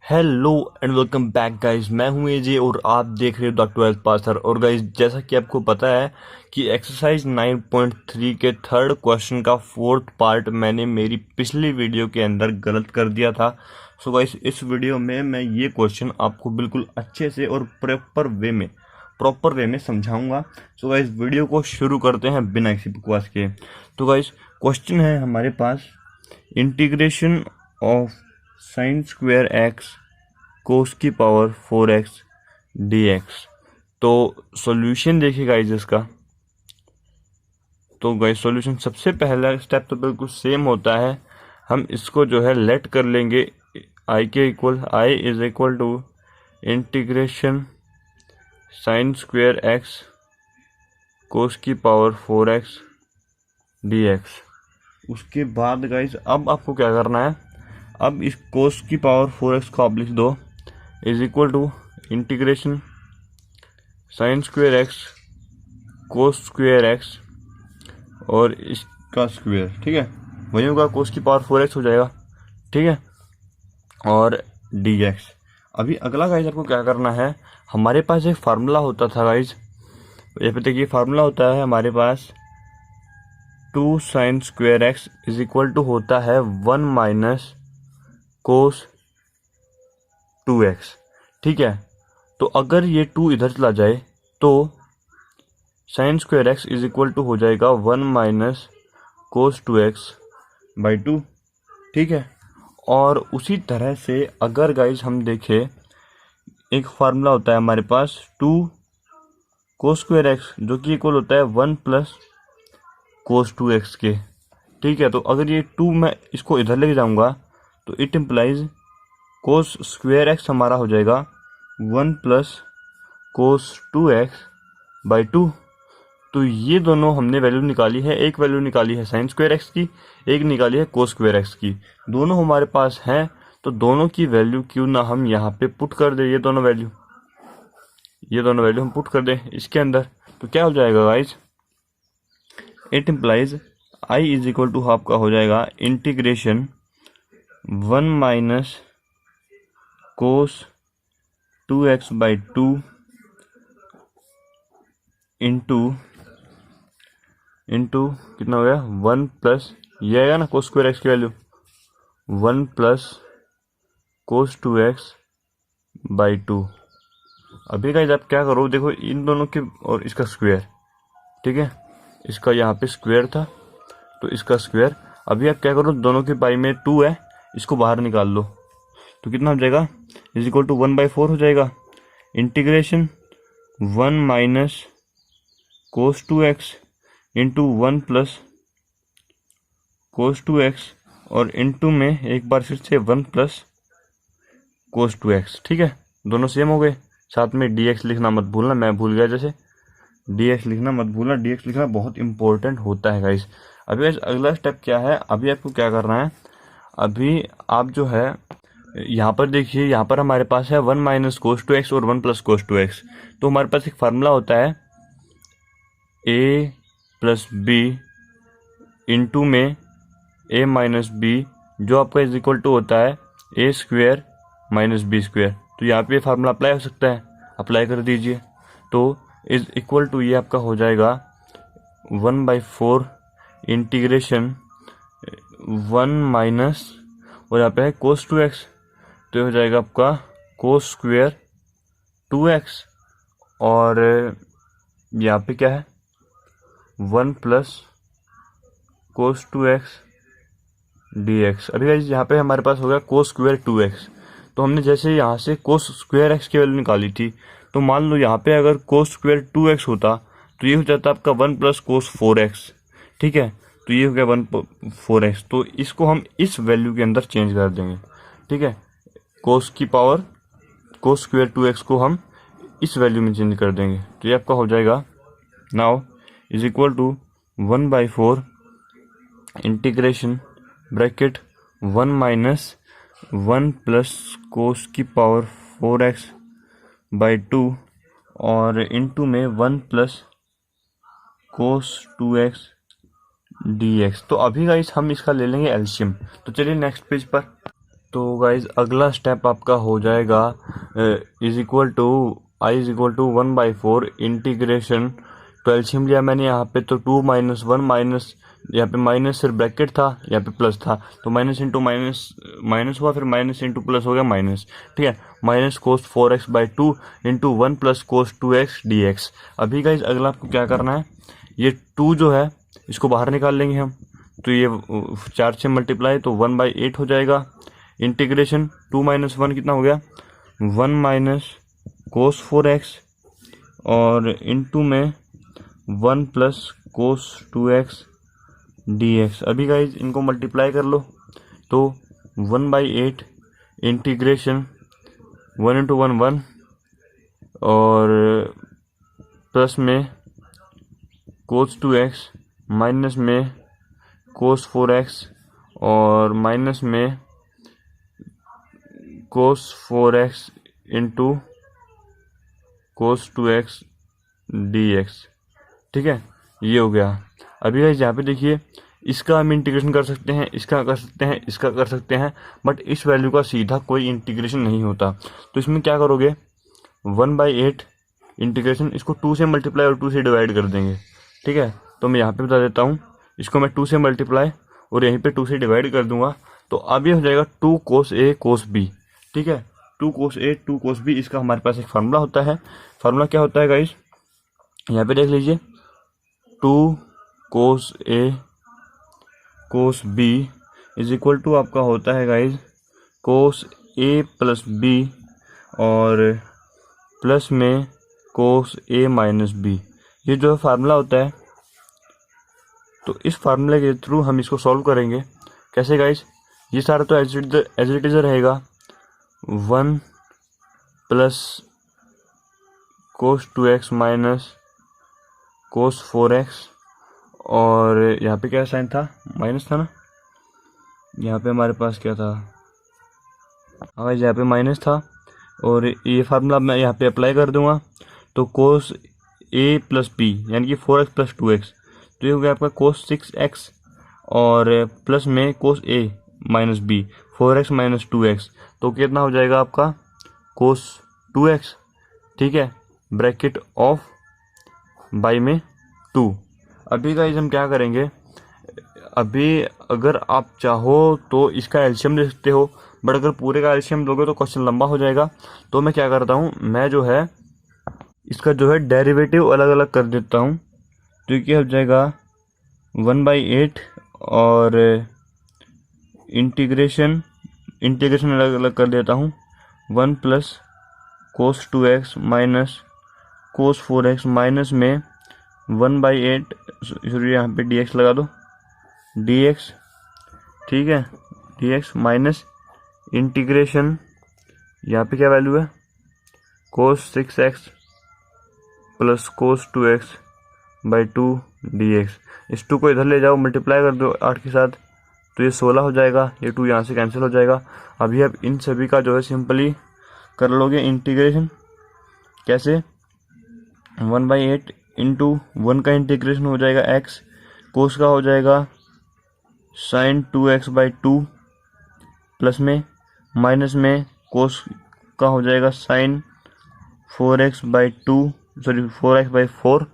Hello and welcome back guys. मैं हूं एजे और आप देख रहे हो द 12th पासर। और गाइज जैसा कि आपको पता है कि एक्सरसाइज 9.3 के थर्ड क्वेश्चन का फोर्थ पार्ट मैंने मेरी पिछली वीडियो के अंदर गलत कर दिया था। सो गाइज इस वीडियो में मैं ये क्वेश्चन आपको बिल्कुल अच्छे से और प्रॉपर वे में समझाऊंगा। सो गाइज वीडियो को शुरू करते हैं बिना किसी बकवास के। तो गाइज क्वेश्चन है हमारे पास, integration of sine square x cos की पावर 4x dx। तो सॉल्यूशन देखिए गाइज इसका। तो गाइज सॉल्यूशन सबसे पहला स्टेप तो बिल्कुल सेम होता है। हम इसको जो है लेट कर लेंगे i के equal, i is equal to integration sine square x cos की पावर 4x dx। उसके बाद गाइज अब आपको क्या करना है, अब इस कोस की पावर 4x को आप लिख दो is equal to integration sine square x cos square x और इसका स्क्वायर, ठीक है, वही होगा कोस की पावर 4x हो जाएगा, ठीक है, और dx। अभी अगला गाइज आपको क्या करना है, हमारे पास एक फार्मूला होता था गाइज, ये पे देखिए फार्मूला होता है हमारे पास 2 sine square x is equal to होता है 1 माइनस कोस 2x, ठीक है। तो अगर ये 2 इधर चला जाए तो sine square x is equal to हो जाएगा 1 माइनस कोस 2x बाई 2, ठीक है। और उसी तरह से अगर गाइज हम देखें, एक फार्मूला होता है हमारे पास 2 कोस स्क्वायर एक्स जो कि इक्वल होता है 1 प्लस कोस 2x के, ठीक है। तो अगर ये 2 मैं इसको इधर लेके जाऊंगा तो it implies cos square x हमारा हो जाएगा 1 प्लस कोस 2x बाई 2। तो ये दोनों हमने वैल्यू निकाली है, एक वैल्यू निकाली है साइन स्क्वायर एक्स की, एक निकाली है कोस स्क्वायर एक्स की। दोनों हमारे पास हैं तो दोनों की वैल्यू क्यों ना हम यहाँ पे पुट कर दें, ये दोनों वैल्यू हम पुट कर दें इसके अंदर। तो क्या हो जाएगा guys, it implies I is equal to आपका हो जाएगा integration 1 minus cos 2x by 2 into कितना हो गया 1 प्लस, ये आएगा ना कोस स्क्वायर एक्स की value 1 plus cos 2x by 2। अभी गाइस आप क्या करो, देखो इन दोनों के और इसका स्क्वायर, ठीक है, इसका यहाँ पे स्क्वायर था तो इसका स्क्वायर। अभी आप क्या करो, दोनों के बाई में 2 है, इसको बाहर निकाल लो तो कितना हो जाएगा, इज इक्वल टू 1/4 हो जाएगा। Integration 1 minus cos 2x into 1 plus cos 2x और इंटू में एक बार फिर से 1 प्लस कोस 2x, ठीक है, दोनों सेम हो गए। साथ में dx लिखना मत भूलना, मैं भूल गया जैसे, dx लिखना मत भूलना, dx लिखना बहुत इंपॉर्टेंट होता है गाइस। अभी गाइस अगला स्टेप क्या है, अभी आपको क्या करना है, अभी आप जो है यहाँ पर देखिए, यहाँ पर हमारे पास है 1 माइनस कोस 2x और 1 प्लस कोस 2x। तो हमारे पास एक फार्मूला होता है a प्लस बी इंटू में a माइनस बी, जो आपका इज इक्वल टू होता है a square minus B square. तो यहाँ पे फार्मूला अप्लाई हो सकता है, अप्लाई कर दीजिए। तो इज इक्वल टू ये आपका हो जाएगा 1/4 इंटीग्रेशन 1 माइनस, और यहाँ पे है कोस 2x, तो हो जाएगा आपका कोस स्क्वायर 2x, और यहाँ पे क्या है 1 प्लस कोस 2x dx। अभी गाइस यहाँ पे हमारे पास हो गया कोस स्क्वायर 2x। तो हमने जैसे यहाँ से कोस स्क्वायर एक्स की वैल्यू निकाली थी, तो मान लो यहाँ पे अगर कोस स्क्वायर 2x होता तो ये हो जाता आपका 1 प्लस कोस 4x, ठीक है। तो ये हो गया 4x, तो इसको हम इस वैल्यू के अंदर चेंज कर देंगे, ठीक है। कोस की पावर कोस स्क्वायर 2x को हम इस वैल्यू में चेंज कर देंगे, तो ये आपका हो जाएगा now is equal to 1/4 integration bracket 1 minus 1 plus cos की पावर 4x बाई 2 और इंटू में 1 प्लस कोस 2x dx। तो अभी गाइस हम इसका ले लेंगे एलसीएम। तो चलिए नेक्स्ट पेज पर। तो गाइज अगला स्टेप आपका हो जाएगा is equal to I is equal to 1/4 integration. तो एलसीएम लिया मैंने यहाँ पे, तो 2 - 1 माइनस, यहाँ पे माइनस सिर्फ ब्रैकेट था, यहाँ पे प्लस था, तो माइनस इंटू माइनस माइनस हुआ, फिर माइनस इंटू प्लस हो गया माइनस। ठीक है, minus cos 4x/2 into 1 plus cos 2x dx। अभी गाइज अगला आपको क्या करना है, ये 2 जो है इसको बाहर निकाल लेंगे हम, तो ये 4 से मल्टीप्लाई तो 1/8 हो जाएगा। इंटीग्रेशन 2 - 1 कितना हो गया, 1 माइनस कोस 4x और इंटू में 1 प्लस कोस 2x dx। अभी गाइज इनको मल्टीप्लाई कर लो, तो 1/8 इंटीग्रेशन 1 इंटू 1 1 और प्लस में कोस 2x माइनस में कोस 4x और माइनस में कोस 4x into cos 2x dx। ठीक है, ये हो गया। अभी गाइस यहाँ पे देखिए, इसका हम इंटीग्रेशन कर सकते हैं, इसका कर सकते हैं, इसका कर सकते हैं, बट इस वैल्यू का सीधा कोई इंटीग्रेशन नहीं होता। तो इसमें क्या करोगे, 1/8 इंटीग्रेशन, इसको 2 से मल्टीप्लाई और 2 से डिवाइड कर देंगे। ठीक है, तो मैं यहाँ पे बता देता हूँ, इसको मैं 2 से मल्टीप्लाई और यहीं पे 2 से डिवाइड कर दूंगा, तो अब ये हो जाएगा 2 कोस ए कोस बी। ठीक है, 2 कोस ए 2 कोस बी, इसका हमारे पास एक फार्मूला होता है। फार्मूला क्या होता है गाइस, यहाँ पे देख लीजिए, 2 cos A cos B is equal to आपका होता है guys cos A plus B और प्लस में कोस ए माइनस बी। ये जो फार्मूला होता है, तो इस फार्मूले के थ्रू हम इसको सॉल्व करेंगे। कैसे गाइज, ये सारा तो एज इट इज रहेगा, 1 plus cos 2x minus cos 4x और यहाँ पे क्या साइन था, माइनस था ना, यहाँ पे हमारे पास क्या था, हाँ यहाँ पे माइनस था, और ये फार्मूला मैं यहाँ पे अप्लाई कर दूंगा, तो कोस ए प्लस बी यानी कि 4x प्लस 2x, तो ये हो गया आपका कोस 6x और प्लस में cos A minus B 4x minus 2x, तो कितना हो जाएगा आपका कोस 2x। ठीक है, ब्रैकेट ऑफ बाई में 2। अभी गाइस हम क्या करेंगे, अभी अगर आप चाहो तो इसका एलसीएम ले सकते हो, बट अगर पूरे का एलसीएम दोगे तो क्वेश्चन लंबा हो जाएगा। तो मैं क्या करता हूँ, मैं जो है इसका जो है डेरिवेटिव अलग अलग कर देता हूँ, तो ये हो जाएगा 1/8 और इंटीग्रेशन अलग अलग कर देता हूँ, 1 plus cos 2x minus cos 4x minus में 1/8, सॉरी यहाँ पे dx लगा दो, dx। ठीक है, dx माइनस इंटीग्रेशन, यहाँ पे क्या वैल्यू है, कोस 6x plus cos 2x/2 dx। इस 2 को इधर ले जाओ, मल्टीप्लाई कर दो 8 के साथ, तो ये 16 हो जाएगा, ये 2 यहाँ से कैंसिल हो जाएगा। अभी आप इन सभी का जो है सिंपली कर लोगे इंटीग्रेशन। कैसे, 1/8 इंटू 1 का इंटीग्रेशन हो जाएगा x, कोस का हो जाएगा साइन 2x/2 प्लस में माइनस में कोस का हो जाएगा साइन 4x/2, सॉरी 4x/4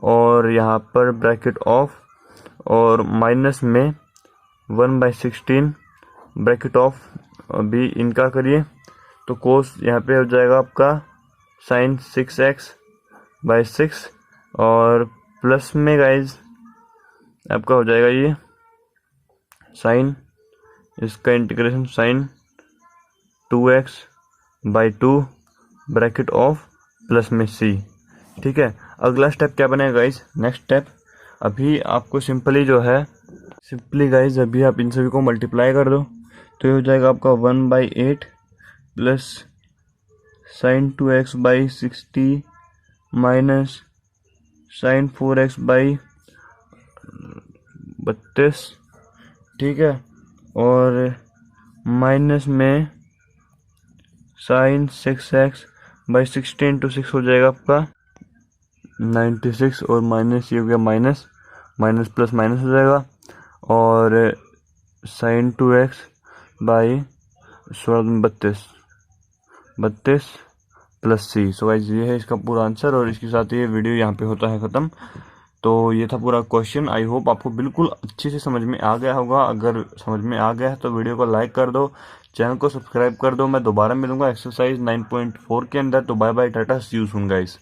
और यहाँ पर ब्रैकेट ऑफ और माइनस में 1/16 ब्रैकेट ऑफ। अभी इनका करिए, तो कोस यहाँ पे हो जाएगा आपका साइन 6x/6 और प्लस में गाइज आपका हो जाएगा ये साइन, इसका integration sine 2x/2 bracket of plus में c। ठीक है, अगला स्टेप क्या बनेगा गाइज, नेक्स्ट स्टेप अभी आपको सिंपली जो है, सिंपली गाइज अभी आप इन सभी को मल्टीप्लाई कर दो, तो ये हो जाएगा आपका 1/8 plus sign 2x/60 minus sign 4x/32। ठीक है, और माइनस में साइन 6x/16 इंटू 6 हो जाएगा आपका 96 और माइनस ये हो गया माइनस प्लस माइनस हो जाएगा और साइन 2x/60 16 32 32 प्लस सी। सो गाइस ये है इसका पूरा आंसर और इसके साथ ये वीडियो यहाँ पे होता है ख़त्म। तो ये था पूरा क्वेश्चन। आई होप आपको बिल्कुल अच्छे से समझ में आ गया होगा। अगर समझ में आ गया है तो वीडियो को लाइक कर दो, चैनल को सब्सक्राइब कर दो। मैं दोबारा मिलूंगा एक्सरसाइज 9.4 के अंदर। तो bye bye, tata, see you soon guys.